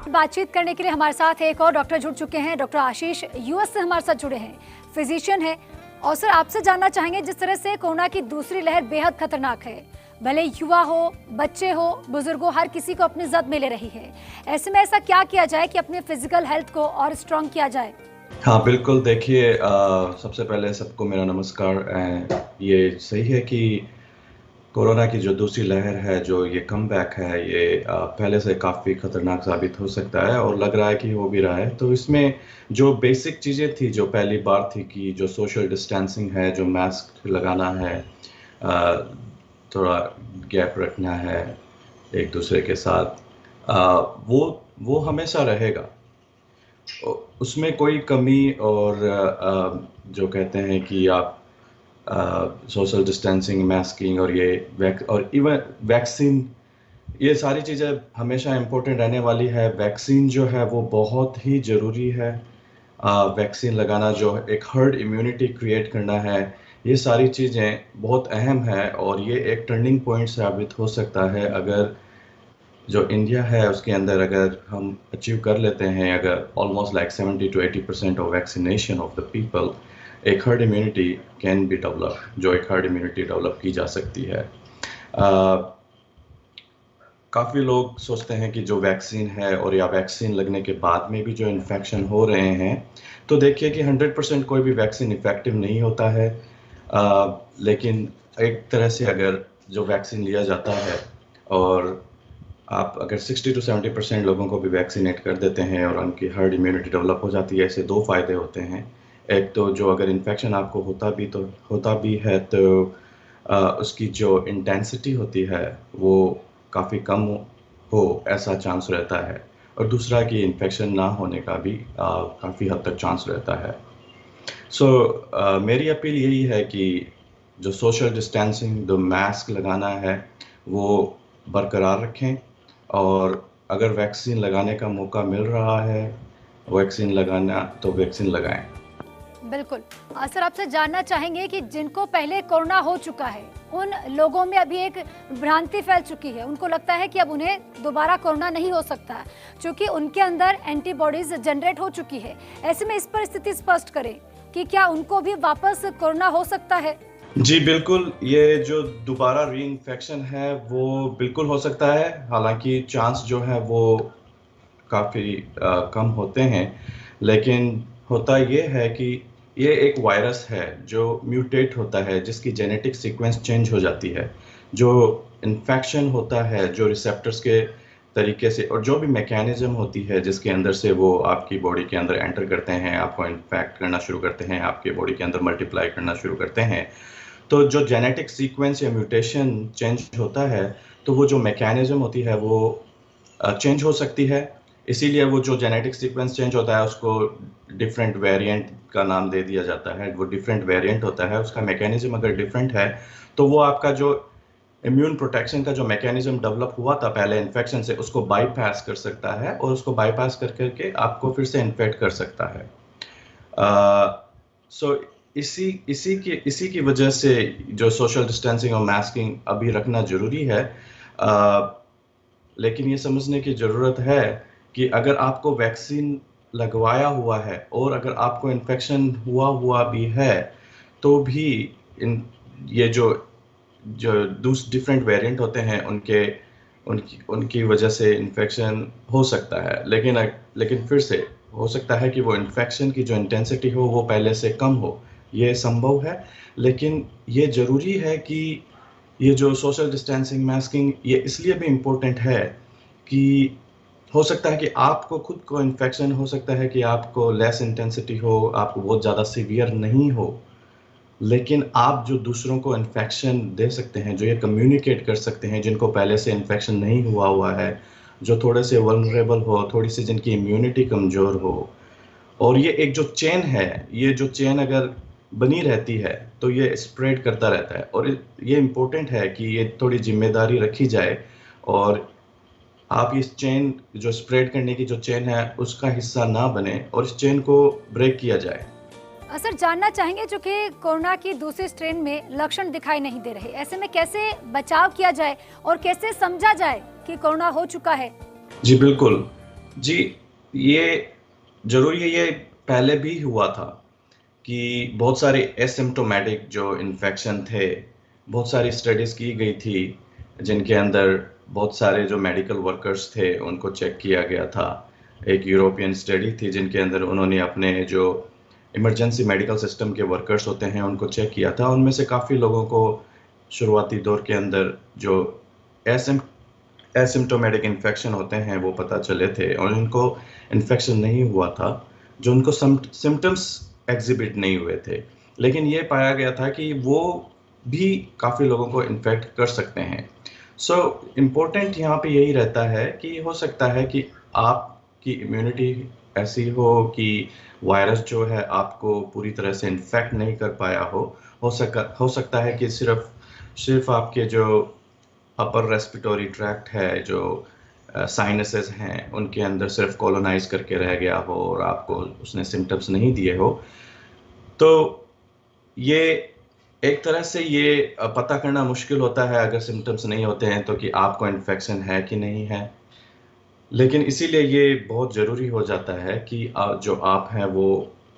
बातचीत करने के लिए हमारे साथ एक और डॉक्टर जुड़ चुके हैं। डॉक्टर आशीष यूएस से हमारे साथ जुड़े हैं, फिजिशियन है। और सर, आपसे जानना चाहेंगे, जिस तरह से कोरोना की दूसरी लहर बेहद खतरनाक है, भले युवा हो, बच्चे हो, बुजुर्ग हो, हर किसी को अपनी जद में ले रही है। ऐसे में ऐसा क्या किया जाए कि अपने फिजिकल हेल्थ को और स्ट्रॉन्ग किया जाए? हाँ बिल्कुल, देखिए सबसे पहले सबको मेरा नमस्कार। ये सही है कि कोरोना की जो दूसरी लहर है, जो ये कमबैक है, ये पहले से काफ़ी खतरनाक साबित हो सकता है और लग रहा है कि हो भी रहा है। तो इसमें जो बेसिक चीज़ें थी, जो पहली बार थी कि जो सोशल डिस्टेंसिंग है, जो मास्क लगाना है, अ, थोड़ा गैप रखना है एक दूसरे के साथ, वो हमेशा रहेगा। उसमें कोई कमी और जो कहते हैं कि आप सोशल डिस्टेंसिंग, मास्किंग और ये और इवन वैक्सीन, ये सारी चीज़ें हमेशा इम्पोर्टेंट रहने वाली है। वैक्सीन जो है वो बहुत ही ज़रूरी है। वैक्सीन लगाना, जो एक हर्ड इम्यूनिटी क्रिएट करना है, ये सारी चीज़ें बहुत अहम है और ये एक टर्निंग पॉइंट साबित हो सकता है। अगर जो इंडिया है उसके अंदर अगर हम अचीव कर लेते हैं, अगर almost like 70 to 80% of vaccination of the people, एक herd immunity can be develop, जो एक हर्ड इम्यूनिटी डेवलप की जा सकती है। काफ़ी लोग सोचते हैं कि जो वैक्सीन है और या वैक्सीन लगने के बाद में भी जो इन्फेक्शन हो रहे हैं, तो देखिए कि 100% कोई भी वैक्सीन इफ़ेक्टिव नहीं होता है। लेकिन एक तरह से अगर जो वैक्सीन लिया जाता है और आप अगर 60 to 70% लोगों को भी वैक्सीनेट कर देते हैं और उनकी हर्ड इम्यूनिटी डेवलप हो जाती है, इससे दो फ़ायदे होते हैं। एक तो जो अगर इन्फेक्शन आपको होता भी है तो उसकी जो इंटेंसिटी होती है वो काफ़ी कम हो, ऐसा चांस रहता है। और दूसरा कि इन्फेक्शन ना होने का भी काफ़ी हद तक चांस रहता है। मेरी अपील यही है कि जो सोशल डिस्टेंसिंग, जो मास्क लगाना है, वो बरकरार रखें और अगर वैक्सीन लगाने का मौका मिल रहा है, वैक्सीन लगाना तो वैक्सीन लगाएं। बिल्कुल। सर, आपसे जानना चाहेंगे कि जिनको पहले कोरोना हो चुका है, उन लोगों में अभी एक भ्रांति फैल चुकी है। उनको लगता है कि अब उन्हें दोबारा कोरोना नहीं हो सकता, क्योंकि उनके अंदर एंटीबॉडीज जनरेट हो चुकी है। ऐसे में इस पर स्थिति स्पष्ट करें कि क्या उनको भी वापस कोरोना हो सकता है? जी बिल्कुल, ये जो दोबारा री इन्फेक्शन है वो बिल्कुल हो सकता है। हालांकि चांस जो है वो काफ़ी कम होते हैं, लेकिन होता ये है कि ये एक वायरस है जो म्यूटेट होता है, जिसकी जेनेटिक सीक्वेंस चेंज हो जाती है। जो इन्फेक्शन होता है, जो रिसेप्टर्स के तरीके से और जो भी मैकेनिज्म होती है जिसके अंदर से वो आपकी बॉडी के अंदर एंटर करते हैं, आपको इन्फेक्ट करना शुरू करते हैं, आपके बॉडी के अंदर मल्टीप्लाई करना शुरू करते हैं, तो जो जेनेटिक सीक्वेंस या म्यूटेशन चेंज होता है, तो वो जो मैकेनिज्म होती है वो चेंज हो सकती है। इसीलिए वो जो जेनेटिक सीक्वेंस चेंज होता है उसको डिफरेंट वेरिएंट का नाम दे दिया जाता है। वो डिफरेंट वेरिएंट होता है, उसका मैकेनिज्म अगर डिफरेंट है तो वो आपका जो इम्यून प्रोटेक्शन का जो मैकेनिज्म डेवलप हुआ था पहले इन्फेक्शन से, उसको बाईपास कर सकता है और उसको बाईपास कर करके आपको फिर से इन्फेक्ट कर सकता है। सो इसी की वजह से जो सोशल डिस्टेंसिंग और मास्किंग अभी रखना ज़रूरी है। लेकिन ये समझने की ज़रूरत है कि अगर आपको वैक्सीन लगवाया हुआ है और अगर आपको इन्फेक्शन हुआ भी है, तो भी इन ये जो जो डिफरेंट वेरिएंट होते हैं उनके उनकी उनकी वजह से इन्फेक्शन हो सकता है। लेकिन फिर से हो सकता है कि वो इन्फेक्शन की जो इंटेंसिटी हो वो पहले से कम हो, ये संभव है। लेकिन ये ज़रूरी है कि ये जो सोशल डिस्टेंसिंग, मास्किंग, ये इसलिए भी इम्पोर्टेंट है कि हो सकता है कि आपको खुद को इन्फेक्शन हो सकता है कि आपको लेस इंटेंसिटी हो, आपको बहुत ज़्यादा सीवियर नहीं हो, लेकिन आप जो दूसरों को इन्फेक्शन दे सकते हैं, जो ये कम्युनिकेट कर सकते हैं, जिनको पहले से इन्फेक्शन नहीं हुआ है, जो थोड़े से वल्नरेबल हो, थोड़ी सी जिनकी इम्यूनिटी कमज़ोर हो, और ये एक जो चेन है, ये जो चेन अगर बनी रहती है तो ये स्प्रेड करता रहता है। और ये इम्पोर्टेंट है कि ये थोड़ी जिम्मेदारी रखी जाए और आप इस चेन, जो स्प्रेड करने की जो चेन है, उसका हिस्सा ना बने और इस चेन को ब्रेक किया जाए। सर, जानना चाहेंगे, जो कि कोरोना की दूसरे स्ट्रेन में लक्षण दिखाई नहीं दे रहे, ऐसे में कैसे बचाव किया जाए और कैसे समझा जाए कि कोरोना हो चुका है? जी बिल्कुल, जी, ये ज़रूरी है, ये पहले भी हुआ था कि बहुत सारे एसिम्प्टोमेटिक जो इन्फेक्शन थे, बहुत सारी स्टडीज़ की गई थी, जिनके अंदर बहुत सारे जो मेडिकल वर्कर्स थे, उनको चेक किया गया था। एक यूरोपियन स्टडी थी, जिनके अंदर उन्होंने अपने जो इमरजेंसी मेडिकल सिस्टम के वर्कर्स होते हैं, उनको चेक किया था। उनमें से काफ़ी लोगों को शुरुआती दौर के अंदर जो एसिम एसिम्प्टोमेटिक इन्फेक्शन होते हैं वो पता चले थे और उनको इन्फेक्शन नहीं हुआ था, जो उनको सिम्टम्स एग्जिबिट नहीं हुए थे। लेकिन ये पाया गया था कि वो भी काफ़ी लोगों को इन्फेक्ट कर सकते हैं। सो इम्पोर्टेंट यहाँ पे यही रहता है कि हो सकता है कि आपकी इम्यूनिटी ऐसी हो कि वायरस जो है आपको पूरी तरह से इन्फेक्ट नहीं कर पाया हो सकता है कि सिर्फ आपके जो अपर रेस्पिरेटरी ट्रैक्ट है, जो साइनसेस हैं, उनके अंदर सिर्फ कॉलोनाइज करके रह गया हो और आपको उसने सिम्टम्स नहीं दिए हो। तो ये एक तरह से ये पता करना मुश्किल होता है अगर सिम्टम्स नहीं होते हैं तो कि आपको इन्फेक्शन है कि नहीं है। लेकिन इसीलिए ये बहुत ज़रूरी हो जाता है कि जो आप हैं वो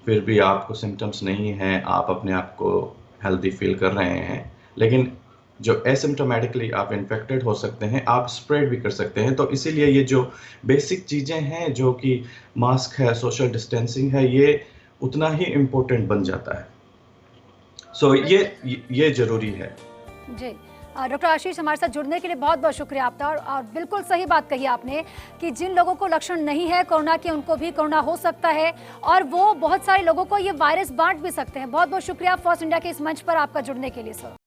फिर भी आपको सिम्टम्स नहीं हैं, आप अपने आप को हेल्दी फ़ील कर रहे हैं, लेकिन जो एसिम्प्टोमेटिकली आप इन्फेक्टेड हो सकते हैं, आप स्प्रेड भी कर सकते हैं। तो इसीलिए ये जो बेसिक चीज़ें हैं जो कि मास्क है, सोशल डिस्टेंसिंग है, ये उतना ही इम्पोर्टेंट बन जाता है। सो ये ज़रूरी है। जी। डॉक्टर आशीष, हमारे साथ जुड़ने के लिए बहुत बहुत शुक्रिया आपका। और बिल्कुल सही बात कही आपने कि जिन लोगों को लक्षण नहीं है कोरोना के, उनको भी कोरोना हो सकता है और वो बहुत सारे लोगों को ये वायरस बांट भी सकते हैं। बहुत बहुत शुक्रिया फर्स्ट इंडिया के इस मंच पर आपका जुड़ने के लिए सर।